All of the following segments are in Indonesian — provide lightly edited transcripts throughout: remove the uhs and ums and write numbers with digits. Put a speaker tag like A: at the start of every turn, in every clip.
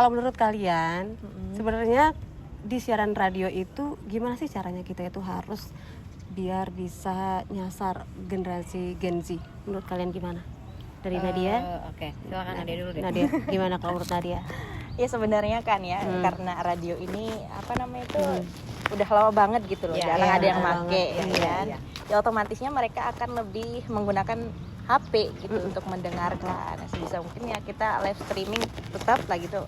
A: kalau menurut kalian sebenarnya di siaran radio itu gimana sih caranya kita itu harus biar bisa nyasar generasi Gen Z? Menurut kalian gimana? Dari Nadia?
B: Oke, silakan Nadia dulu deh.
A: Nadia, gimana kalau menurut Nadia?
C: Ya sebenarnya kan ya, karena radio ini apa namanya itu udah lama banget gitu loh, jarang ada yang make kan. Ya otomatisnya mereka akan lebih menggunakan HP gitu untuk mendengarkan. Sebisa mungkin ya kita live streaming tetap lah gitu.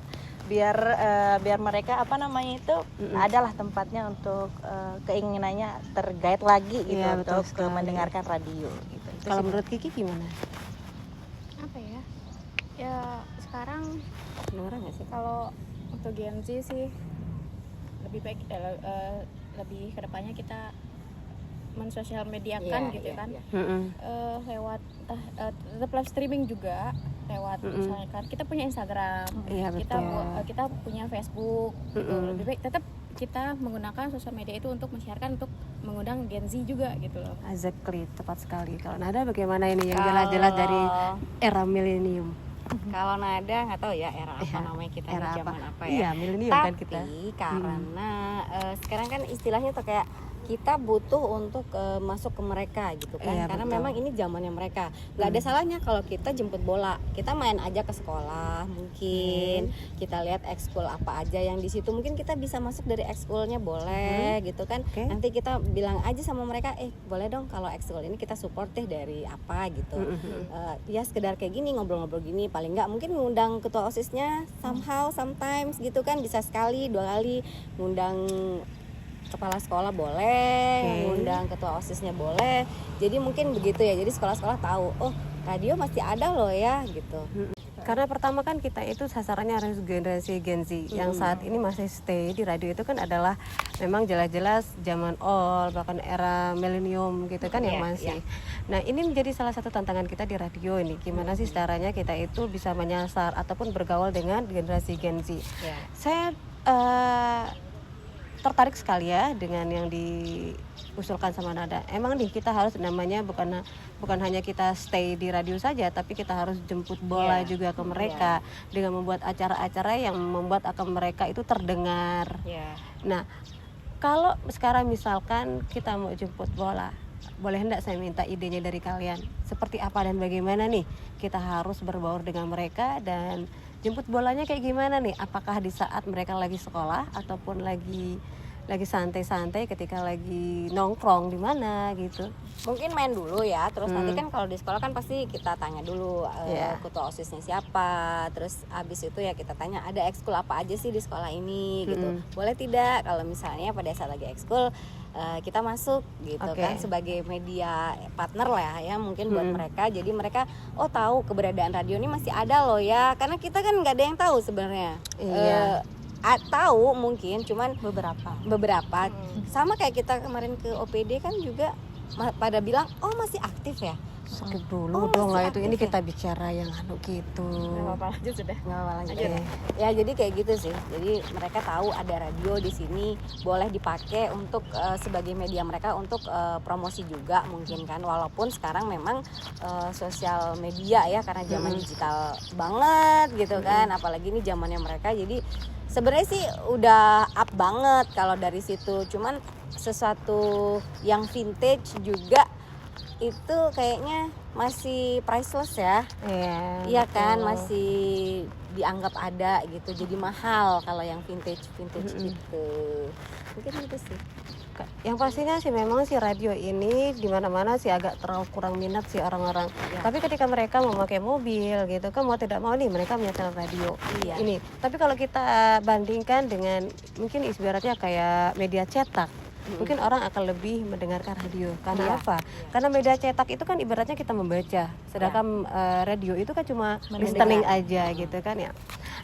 C: Biar mereka apa namanya itu adalah tempatnya untuk keinginannya terguide lagi gitu untuk mendengarkan radio gitu.
A: Kalau menurut Kiki gimana?
D: Apa ya? Ya sekarang
A: Nora nggak sih?
D: kalau untuk Gen Z sih lebih baik lebih kedepannya kita mensosial mediakan gitu kan. Lewat tetap live streaming juga lewat misalnya kan kita punya Instagram, kita punya Facebook gitu. Lebih baik tetap kita menggunakan sosial media itu untuk mensiarkan, untuk mengundang Gen Z juga gitu loh.
A: Exactly, tepat sekali. Kalau Nada bagaimana ini yang jelas-jelas dari era milenium?
B: Kalau Nada nggak tahu ya era apa namanya kita
A: era
B: di zaman apa ya.
A: Iya, milenium kan kita.
B: Tapi karena sekarang kan istilahnya tuh kayak kita butuh untuk masuk ke mereka gitu kan, karena memang ini zamannya mereka. Nggak ada salahnya kalau kita jemput bola, kita main aja ke sekolah, mungkin kita lihat ekskul apa aja yang di situ, mungkin kita bisa masuk dari ekskulnya boleh gitu kan. Nanti kita bilang aja sama mereka, boleh dong kalau ekskul ini kita support deh dari apa gitu. Ya sekedar kayak gini, ngobrol-ngobrol gini, paling nggak mungkin ngundang ketua OSISnya somehow, sometimes gitu kan, bisa sekali, 2 kali ngundang kepala sekolah boleh, ngundang ketua OSISnya boleh. Jadi mungkin begitu ya. Jadi sekolah-sekolah tahu, oh radio masih ada loh ya gitu.
A: Karena pertama kan kita itu sasarannya harus generasi Gen Z yang saat ini masih stay di radio itu kan adalah memang jelas-jelas zaman old, bahkan era milenium gitu kan yang masih. Nah ini menjadi salah satu tantangan kita di radio ini. Gimana sih caranya kita itu bisa menyasar ataupun bergaul dengan generasi Gen Z. Saya tertarik sekali ya dengan yang diusulkan sama Nada. Emang nih kita harus namanya bukan hanya kita stay di radio saja, tapi kita harus jemput bola juga ke mereka dengan membuat acara-acara yang membuat akun mereka itu terdengar. Nah, kalau sekarang misalkan kita mau jemput bola, boleh enggak saya minta idenya dari kalian? Seperti apa dan bagaimana nih kita harus berbaur dengan mereka, dan jemput bolanya kayak gimana nih? Apakah di saat mereka lagi sekolah ataupun lagi santai-santai ketika lagi nongkrong di mana gitu?
B: Mungkin main dulu ya, terus nanti kan kalau di sekolah kan pasti kita tanya dulu ketua OSISnya siapa, terus abis itu ya kita tanya ada ekskul apa aja sih di sekolah ini gitu. Boleh tidak kalau misalnya pada saat lagi ekskul kita masuk gitu kan sebagai media partner lah ya mungkin buat mereka. Jadi mereka tahu keberadaan radio ini masih ada loh ya, karena kita kan nggak ada yang tahu sebenarnya. Tahu mungkin cuman beberapa sama kayak kita kemarin ke OPD kan juga pada bilang masih aktif ya.
A: Skip dulu dong lah itu, ini kita bicara yang gitu.
D: Nggak apa-apa lanjut sudah.
A: Nggak apa-apa lanjut.
B: Ya jadi kayak gitu sih. Jadi mereka tahu ada radio di sini, boleh dipakai untuk sebagai media mereka untuk promosi juga mungkin kan. Walaupun sekarang memang sosial media ya karena zaman digital banget gitu kan. Apalagi ini zamannya mereka. Jadi sebenarnya sih udah up banget kalau dari situ. Cuman sesuatu yang vintage juga itu kayaknya masih priceless ya. Iya kan, masih dianggap ada gitu. Jadi mahal kalau yang vintage gitu. Mungkin itu sih.
A: Yang pastinya sih memang sih radio ini di mana-mana sih agak terlalu kurang minat sih orang-orang. Tapi ketika mereka memakai mobil gitu kan, mau tidak mau nih mereka menyetel radio. Ini. Tapi kalau kita bandingkan dengan mungkin ibaratnya kayak media cetak, mungkin orang akan lebih mendengarkan radio. Karena apa? Karena media cetak itu kan ibaratnya kita membaca, sedangkan radio itu kan cuma listening aja gitu kan ya.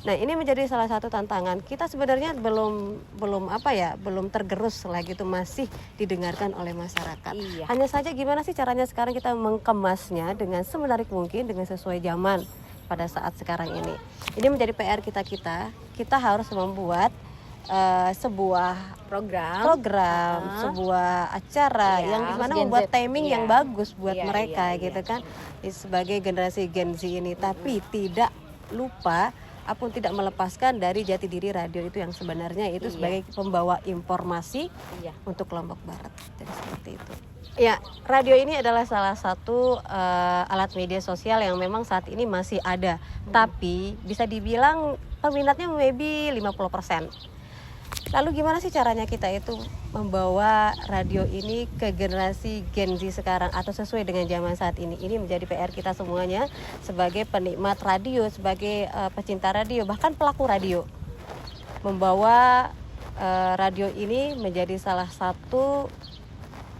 A: Nah ini menjadi salah satu tantangan kita sebenarnya belum tergerus lah gitu, masih didengarkan oleh masyarakat. Hanya saja gimana sih caranya sekarang kita mengkemasnya dengan semenarik mungkin, dengan sesuai zaman pada saat sekarang ini. Ini menjadi PR kita harus membuat sebuah program, sebuah acara yang dimana membuat timing yang bagus buat mereka gitu kan sebagai generasi Gen Z ini. Tapi tidak lupa apun tidak melepaskan dari jati diri radio itu yang sebenarnya itu sebagai pembawa informasi untuk kelompok barat. Jadi seperti itu. Ya, radio ini adalah salah satu alat media sosial yang memang saat ini masih ada. Tapi bisa dibilang peminatnya maybe 50%. Lalu gimana sih caranya kita itu membawa radio ini ke generasi Gen Z sekarang atau sesuai dengan zaman saat ini? Ini menjadi PR kita semuanya sebagai penikmat radio, sebagai pecinta radio, bahkan pelaku radio. Membawa radio ini menjadi salah satu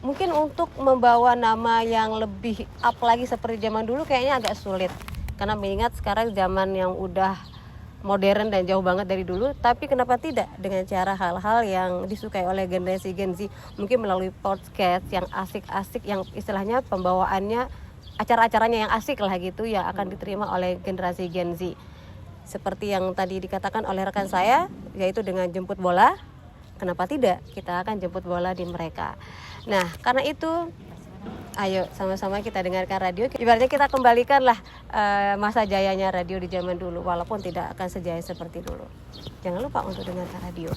A: mungkin untuk membawa nama yang lebih up lagi seperti zaman dulu kayaknya agak sulit. Karena mengingat sekarang zaman yang udah modern dan jauh banget dari dulu, tapi kenapa tidak dengan cara hal-hal yang disukai oleh generasi Gen Z, mungkin melalui podcast yang asik-asik, yang istilahnya pembawaannya acara-acaranya yang asik lah gitu, yang akan diterima oleh generasi Gen Z. Seperti yang tadi dikatakan oleh rekan saya, yaitu dengan jemput bola, kenapa tidak kita akan jemput bola di mereka. Nah, karena itu ayo sama-sama kita dengarkan radio. Ibaratnya kita kembalikanlah masa jayanya radio di zaman dulu, walaupun tidak akan sejaya seperti dulu. Jangan lupa untuk dengarkan radio.